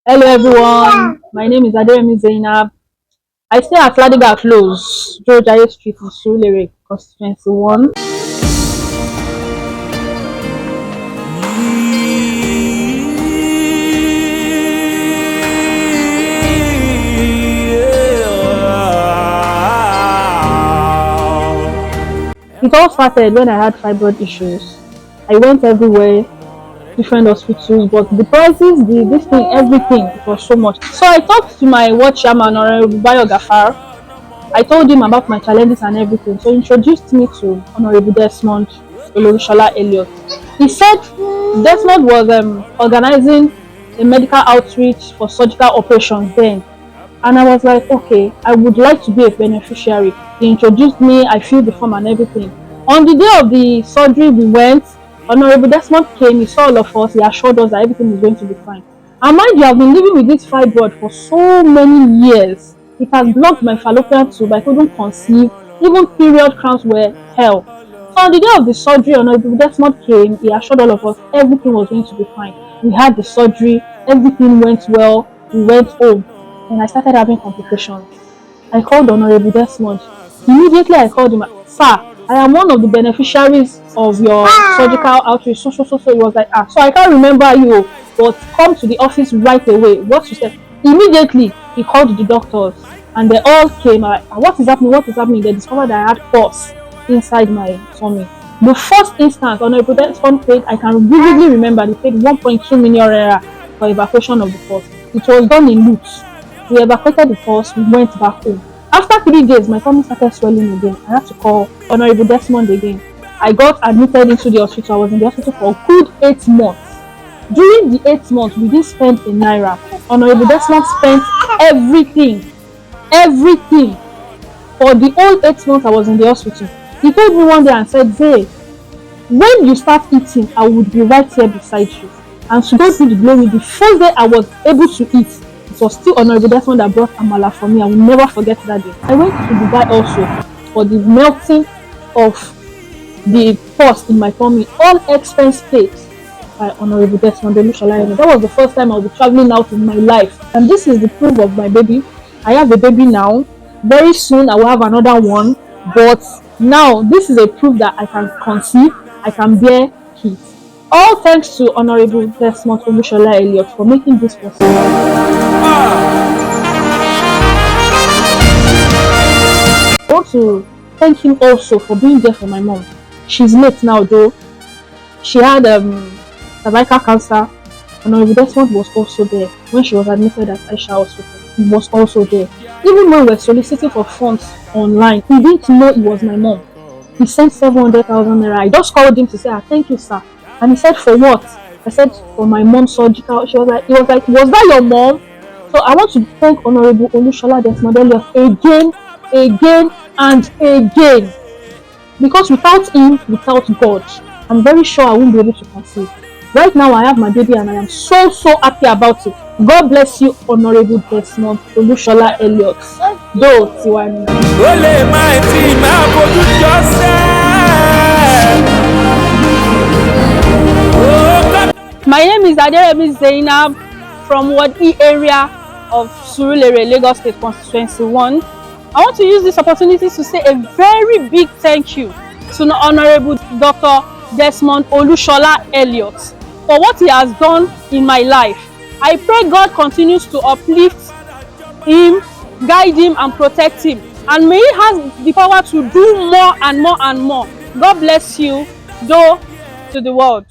Hello everyone, my name is Aderemi Zainab. I stay at Ladiga Close, Georgia Street in Surulere, constituency 1. It all started when I had fibroid issues. I went everywhere, different hospitals, but the prices, this thing, everything, it was so much. So I talked to my ward chairman, Honorable Bayo Gafar. I told him about my challenges and everything. So he introduced me to Honorable Desmond Olorishola Elliott. He said Desmond was organizing a medical outreach for surgical operations then. And I was like, okay, I would like to be a beneficiary. He introduced me, I filled the form and everything. On the day of the surgery, we went. Honorable Desmond came, he saw all of us, he assured us that everything is going to be fine. And mind you, I've been living with this fibroid for so many years. It has blocked my fallopian tube, I couldn't conceive, even period cramps were hell. So on the day of the surgery, Honorable Desmond came, he assured all of us everything was going to be fine. We had the surgery, everything went well, we went home, and I started having complications. I called Honorable Desmond. Immediately I called him, sir, I am one of the beneficiaries of your surgical outreach. So he was like, so I can't remember you, but come to the office right away. What you said? Immediately he called the doctors and they all came. What is happening? What is happening? They discovered I had pus inside my tummy. The first instance, Honorable Desmond paid, I can vividly remember, they paid 1.2 million naira for evacuation of the pus. It was done in Lutz. We evacuated the pus, we went back home. After 3 days, my tummy started swelling again. I had to call Honorable Desmond again. I got admitted into the hospital. I was in the hospital for a good 8 months. During the 8 months, we didn't spend a naira. Honorable Desmond spent everything. Everything. For the whole 8 months I was in the hospital. He told me one day and said, Zay, when you start eating, I would be right here beside you. And to go through the glory, the first day I was able to eat, it was still Honorable Desmond that brought amala for me. I will never forget that day. I went to Dubai also for the melting of the pus in my tummy, all expense paid by Honorable Desmond Olorishola Elliott. That was the first time I will be traveling out in my life. And this is the proof of my baby. I have a baby now. Very soon I will have another one. But now this is a proof that I can conceive, I can bear kids. All thanks to Honorable Desmond Olorishola Elliott for making this possible. I want to thank him also for being there for my mom. She's late now though. She had cervical cancer. Honorable Desmond was also there when she was admitted at Aisha Hospital. He was also there. Even when we were soliciting for funds online, he didn't know it was my mom. He sent 700,000 naira. I just called him to say, thank you, sir. And he said, for what? I said, for my mom's surgical. He was like, was that your mom? So I want to thank Honorable Olorishola Desmond Elliott again and again. Because without him, without God, I'm very sure I won't be able to conceive. Right now, I have my baby and I am so happy about it. God bless you, Honorable Desmond Olorishola Elliott. Though, Tiwani. My name is Aderemi Zainab from Ward E area of Surulere, Lagos State Constituency 1. I want to use this opportunity to say a very big thank you to Honorable Dr. Desmond Olorishola Elliott for what he has done in my life. I pray God continues to uplift him, guide him and protect him, and may he have the power to do more and more and more. God bless you, though, to the world.